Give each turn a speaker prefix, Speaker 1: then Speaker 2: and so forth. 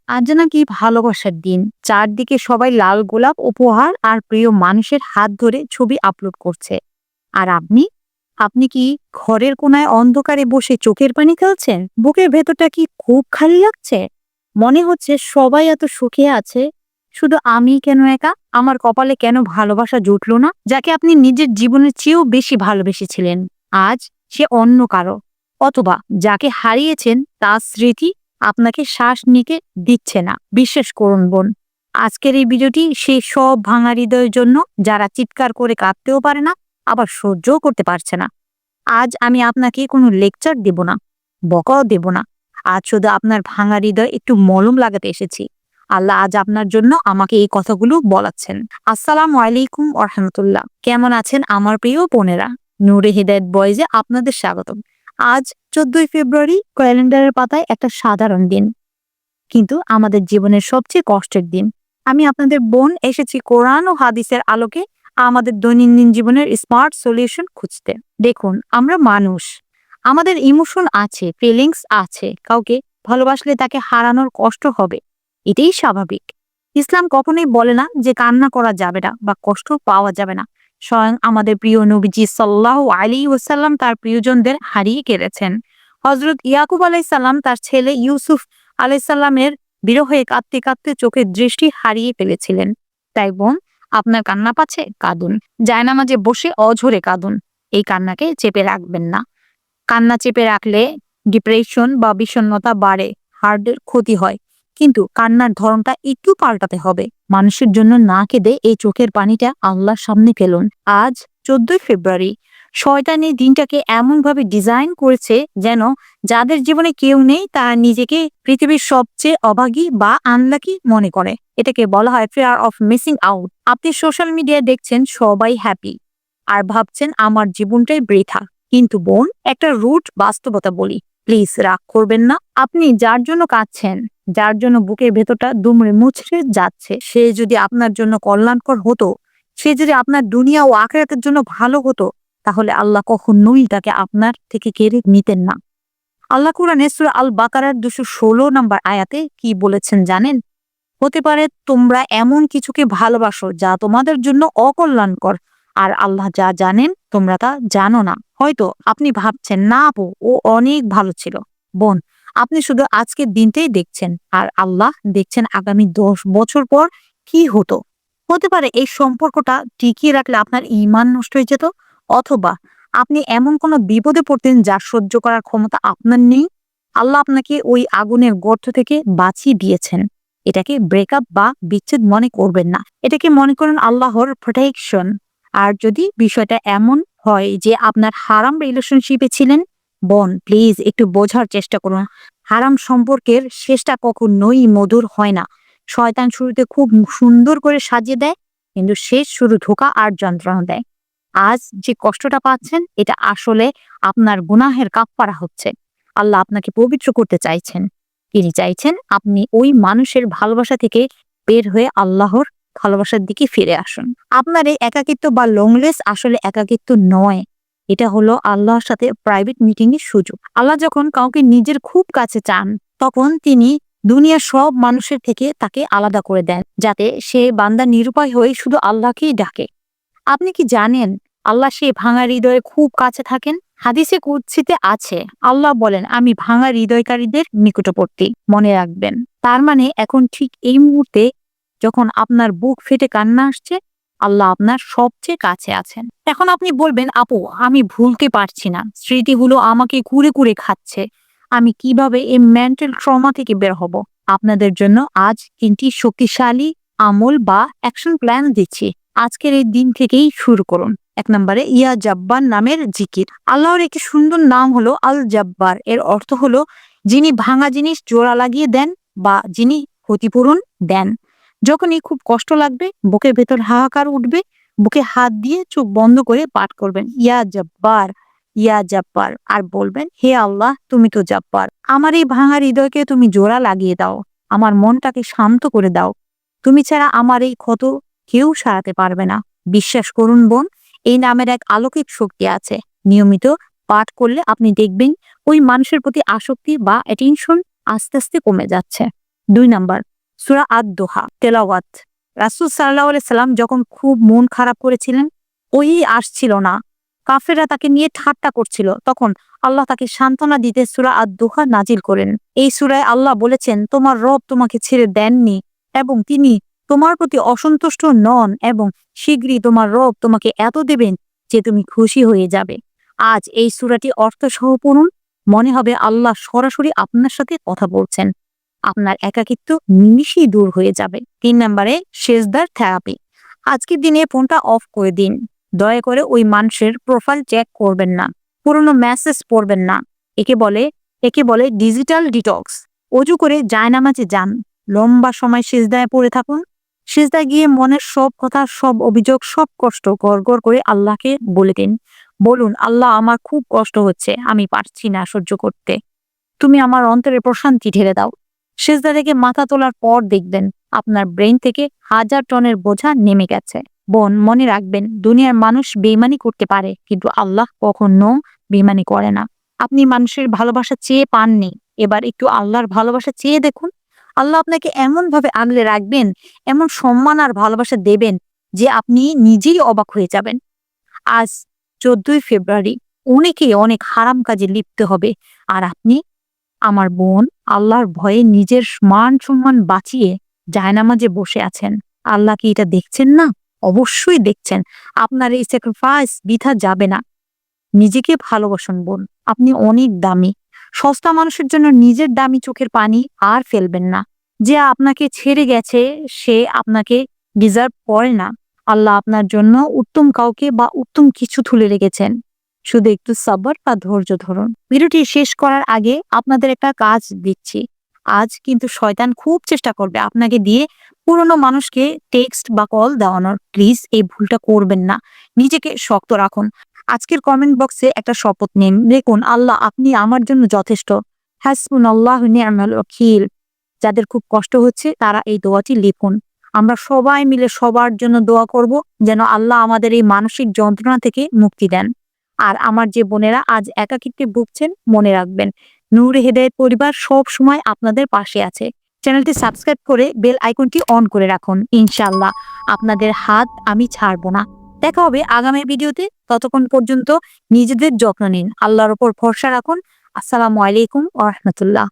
Speaker 1: আজ নাকি ভালোবাসার দিন। চারদিকে সবাই লাল গোলাপ, উপহার আর প্রিয় মানুষের হাত ধরে ছবি আপলোড করছে। আর আপনি আপনি কি ঘরের কোনায় অন্ধকারে বসে চোখের পানি ফেলছেন? বুকের ভেতরটা কি খুব খালি লাগছে? মনে হচ্ছে সবাই এত সুখে আছে, শুধু আমি কেন একা? আমার কপালে কেন ভালোবাসা জুটলো না? যাকে আপনি নিজের জীবনের চেয়েও বেশি ভালোবেসেছিলেন, আজ সে অন্য কারো। অথবা যাকে হারিয়েছেন তার স্মৃতি আপনাকে শ্বাস নিতে দিচ্ছে না। বিশ্বাস করুন বোন, আজকের এই ভিডিওটি সেই সব ভাঙা হৃদয়ের জন্য যারা চিৎকার করে কাঁদতেও পারে না, আবার সহ্যও করতে পারছে না। আজ আমি আপনাকে কোনো লেকচার দেব না, বকাও দেব না। আজ শুধু আপনার ভাঙা হৃদয় একটু মলম লাগাতে এসেছি। আল্লাহ আজ আপনার জন্য আমাকে এই কথাগুলো বলাচ্ছেন। আসসালামু আলাইকুম ওয়া রাহমাতুল্লাহ। কেমন আছেন আমার প্রিয় বোনেরা? নূরে হিদায়াত বয়েজে আপনাদের স্বাগতম। আজ 14ই ফেব্রুয়ারি, ক্যালেন্ডারের পাতায় একটা সাধারণ দিন, কিন্তু আমাদের জীবনের সবচেয়ে কষ্টের দিন। আমি আপনাদের বোন এসেছি কোরআন ও হাদিসের আলোকে আমাদের দৈনন্দিন জীবনের স্মার্ট সলিউশন খুঁজতে। দেখুন, আমরা মানুষ, আমাদের ইমোশন আছে, ফিলিংস আছে। কাউকে ভালোবাসলে তাকে হারানোর কষ্ট হবে, এটাই স্বাভাবিক। ইসলাম কখনোই বলে না যে কান্না করা যাবে না বা কষ্ট পাওয়া যাবে না। স্বয়ং আমাদের প্রিয় নবীজি সাল্লাল্লাহু আলাইহি ওয়াসাল্লাম তার প্রিয়জনদের হারিয়ে কেঁদেছেন। হযরত ইয়াকুব আলাইহিস সালাম তার ছেলে ইউসুফ আলাইসাল্লামের বিরহে কাঁদতে কাঁদতে চোখের দৃষ্টি হারিয়ে ফেলেছিলেন। তাই বোন, আপনার কান্না পাচ্ছে, কাঁদুন। জায়নামাজে বসে অঝরে কাঁদুন। এই কান্নাকে চেপে রাখবেন না। কান্না চেপে রাখলে ডিপ্রেশন বা বিষণ্ণতা বাড়ে, হার্টের ক্ষতি হয়। কিন্তু কান্নার ধরনটা একটু পাল্টাতে হবে। মানুষের জন্য না কেঁদে এই চোখের পানিটা আল্লাহর সামনে ফেলুন। আজ 14ই ফেব্রুয়ারি। শয়তান এই দিনটাকে এমনভাবে ডিজাইন করেছে যেন যাদের জীবনে কেউ নেই তারা নিজেকে পৃথিবীর সবচেয়ে অভাগী বা আনলাকি মনে করে। এটাকে বলা হয় ফিয়ার অফ মিসিং আউট। আপনি সোশ্যাল মিডিয়ায় দেখছেন সবাই হ্যাপি আর ভাবছেন আমার জীবনটাই বৃথা। কিন্তু বোন, একটা রুট বাস্তবতা বলি, প্লিজ রাগ করবেন না। আপনি যার জন্য কাঁদছেন, যার জন্য বুকের ভেতরটা দুমড়ে মুচড়ে যাচ্ছে, সে যদি আপনার জন্য কল্যাণকর হতো, সে যদি আপনার দুনিয়া ও আখিরাতের জন্য ভালো হতো, তাহলে আল্লাহ কখনোই তাকে আপনার থেকে কেড়ে নিতেন না। আল্লাহ কুরআনে সূরা আল বাকারার 216 নম্বর আয়াতে কি বলেছেন জানেন? হতে পারে তোমরা এমন কিছুকে ভালোবাসো যা তোমাদের জন্য অকল্যাণকর, আর আল্লাহ যা জানেন তোমরা তা জানো না। হয়তো আপনি ভাবছেন, না আপু, ও অনেক ভালো ছিল। বোন, আপনি শুধু আজকের দিনটাই দেখছেন, আর আল্লাহ দেখছেন আগামী 10 বছর পর কি হতো। হতে পারে এই সম্পর্কটা টিকিয়ে রাখলে আপনার ঈমান নষ্ট হয়ে যেত, অথবা আপনি এমন কোনো বিপদে পড়তেন যা সহ্য করার ক্ষমতা আপনার নেই। আল্লাহ আপনাকে ওই আগুনের গর্ত থেকে বাঁচিয়ে দিয়েছেন। এটাকে ব্রেকআপ বা বিচ্ছেদ মনে করবেন না, এটাকে মনে করেন আল্লাহর প্রোটেকশন। আর যদি বিষয়টা এমন হয় যে আপনার হারাম রিলেশনশিপে ছিলেন, বোন প্লিজ একটু বোঝার চেষ্টা করুন। হারাম সম্পর্কের শেষটা কখনোই মধুর হয় না। শয়তান শুরুতে খুব সুন্দর করে সাজিয়ে দেয়, কিন্তু শেষ শুরু ধোঁকা আর যন্ত্রণা দেয়। আজ যে কষ্টটা পাচ্ছেন, এটা আসলে আপনার গুনাহের কাফফারা হচ্ছে। আল্লাহ আপনাকে পবিত্র করতে চাইছেন। তিনি চাইছেন আপনি ওই মানুষের ভালোবাসা থেকে বের হয়ে আল্লাহর ভালোবাসার দিকে ফিরে আসুন। আপনার এই একাকিত্ব বা লোনলেস আসলে একাকিত্ব নয়, এটা হলো আল্লাহর সাথে প্রাইভেট মিটিং এর সুযোগ। আল্লাহ যখন কাউকে নিজের খুব কাছে চান, তখন তিনি দুনিয়ার সব মানুষের থেকে তাকে আলাদা করে দেন, যাতে সে বান্দা নিরুপায় হয়ে শুধু আল্লাহকেই ডাকে। আপনি কি জানেন আল্লাহ সেই ভাঙা হৃদয়ে খুব কাছে থাকেন? হাদিসে কুদসিতে আছে, আল্লাহ বলেন, আমি ভাঙা হৃদয়কারীদের নিকটবর্তী। মনে রাখবেন, তার মানে এখন ঠিক এই মুহূর্তে যখন আপনার বুক ফেটে কান্না আসছে, আল্লাহ আপনার সবচেয়ে কাছে আছেন। এখন আপনি বলবেন, আপু আমি ভুলতে পারছি না, স্মৃতিগুলো আমাকে কুরে কুরে খাচ্ছে, আমি কিভাবে এই মেন্টাল ট্রমা থেকে বের হব? আপনাদের জন্য আজ 3টি শক্তিশালী আমল বা অ্যাকশন প্ল্যান দিচ্ছি। আজকের এই দিন থেকেই শুরু করুন। 1 নম্বরে ইয়া জাব্বার নামের জিকির। আল্লাহর একটি সুন্দর নাম হলো আল জাব্বার। এর অর্থ হলো যিনি ভাঙা জিনিস জোড়া লাগিয়ে দেন বা যিনি ক্ষতিপূরণ দেন। যখনই খুব কষ্ট লাগবে, বুকের ভেতর হাহাকার উঠবে, বুকে হাত দিয়ে চোখ বন্ধ করে পাঠ করবেন ইয়া জাব্বার, ইয়া জাব্বার, আর বলবেন, হে আল্লাহ, তুমি তো জাব্বার, আমার এই ভাঙা হৃদয়কে তুমি জোড়া লাগিয়ে দাও, আমার মনটাকে শান্ত করে দাও। তুমি ছাড়া আমার এই ক্ষত কেউ সারাতে পারবে না। বিশ্বাস করুন বোন, এই নামের এক অলৌকিক শক্তি আছে। নিয়মিত পাঠ করলে আপনি দেখবেন ওই মানুষের প্রতি আসক্তি বা অ্যাটেনশন আস্তে আস্তে কমে যাচ্ছে। 2 নাম্বার সূরা আদ-দোহা তেলাওয়াত। রাসূল সাল্লাল্লাহু আলাইহি সাল্লাম যখন খুব মন খারাপ করেছিলেন, ওই আসছিল না, কাফেররা তাকে নিয়ে ঠাট্টা করছিল, তখন আল্লাহ তাকে সান্ত্বনা দিতে সূরা আদ-দোহা নাজিল করেন। এই সূরায় আল্লাহ বলেছেন, তোমার রব তোমাকে ছেড়ে দেননি এবং তিনি তোমার প্রতি অসন্তুষ্ট নন এবং শীঘ্রই তোমার রব তোমাকে এত দেবেন যে তুমি খুশি হয়ে যাবে। আজ এই সূরাটি অর্থসহ পড়ুন, মনে হবে আল্লাহ সরাসরি আপনার সাথে কথা বলছেন। আপনার একাকিত্ব নিমিষেই দূর হয়ে যাবে। 3 নম্বরে সেজদার থেরাপি। আজকের দিনে ফোনটা অফ করে দিন। দয়া করে ওই মানুষের প্রোফাইল চেক করবেন না, পুরনো মেসেজ পড়বেন না। একে বলে ডিজিটাল ডিটক্স। অজু করে জায়নামাজে যান, লম্বা সময় সিজদায় পড়ে থাকুন। সিজদায় গিয়ে মনের সব কথা, সব অভিযোগ, সব কষ্ট গড় করে আল্লাহকে বলে দিন। বলুন, আল্লাহ আমার খুব কষ্ট হচ্ছে, আমি পারছি না সহ্য করতে, তুমি আমার অন্তরে প্রশান্তি ঢেলে দাও। সিজদা থেকে মাথা তোলার পর দেখবেন আপনার ব্রেন থেকে 1000 টনের বোঝা নেমে গেছে। বোন, মনে রাখবেন, দুনিয়ার মানুষ বেইমানি করতে পারে কিন্তু আল্লাহ কখনো বেইমানি করে না। আপনি মানুষের ভালোবাসা চেয়ে পাননি, এবার একটু আল্লাহর ভালোবাসা চেয়ে দেখুন। আল্লাহ আপনাকে এমন ভাবে আগলে রাখবেন, এমন সম্মান আর ভালোবাসা দেবেন যে আপনি নিজেই অবাক হয়ে যাবেন। আজ 14ই ফেব্রুয়ারি, অনেকেই অনেক হারাম কাজে লিপ্ত হবে, আর আপনি, আমার বোন, আল্লাহর ভয়ে নিজের মান সম্মান বাঁচিয়ে জায়নামাজে বসে আছেন। আল্লাহ কি এটা দেখছেন না? অবশ্যই দেখছেন। আপনার এই স্যাক্রিফাইস বৃথা যাবে না। নিজেকে ভালোবাসুন বোন, আপনি অনেক দামি। সস্তা মানুষের জন্য নিজের দামি চোখের পানি আর ফেলবেন না। যে আপনাকে ছেড়ে গেছে সে আপনাকে ডিজার্ভ করে না। আল্লাহ আপনার জন্য উত্তম কাউকে বা উত্তম কিছু তুলে রেখেছেন। শুধু একটু সবর বা ধৈর্য ধরুন। ভিডিওটি শেষ করার আগে আপনাদের একটা কাজ দিচ্ছি। আজ কিন্তু শয়তান খুব চেষ্টা করবে আপনাকে দিয়ে পুরনো মানুষকে টেক্সট বা কল দেওয়ানোর। প্লিজ এই ভুলটা করবেন না। নিজেকে শক্ত রাখুন। আজকের কমেন্ট বক্সে একটা শপথ নিন, দেখুন, আল্লাহ আপনি আমার জন্য যথেষ্ট। হাসবুনাল্লাহু নি'মাল ওয়াকিল। যাদের খুব কষ্ট হচ্ছে তারা এই দোয়াটি লিখুন। আমরা সবাই মিলে সবার জন্য দোয়া করব যেন আল্লাহ আমাদের এই মানসিক যন্ত্রণা থেকে মুক্তি দেন। আর আমার যে বোনেরা আজ একাকিত্বে ভুগছেন, মনে রাখবেন, নূর হেদায়েত পরিবার সব সময় আপনাদের পাশে আছে। চ্যানেলটি সাবস্ক্রাইব করে বেল আইকনটি অন করে রাখুন। ইনশাআল্লাহ আপনাদের হাত আমি ছাড়বো না। দেখা হবে আগামী ভিডিওতে। ততক্ষণ পর্যন্ত নিজেদের যত্ন নিন, আল্লাহর উপর ভরসা রাখুন। আসসালামু আলাইকুম ওয়া রাহমাতুল্লাহ।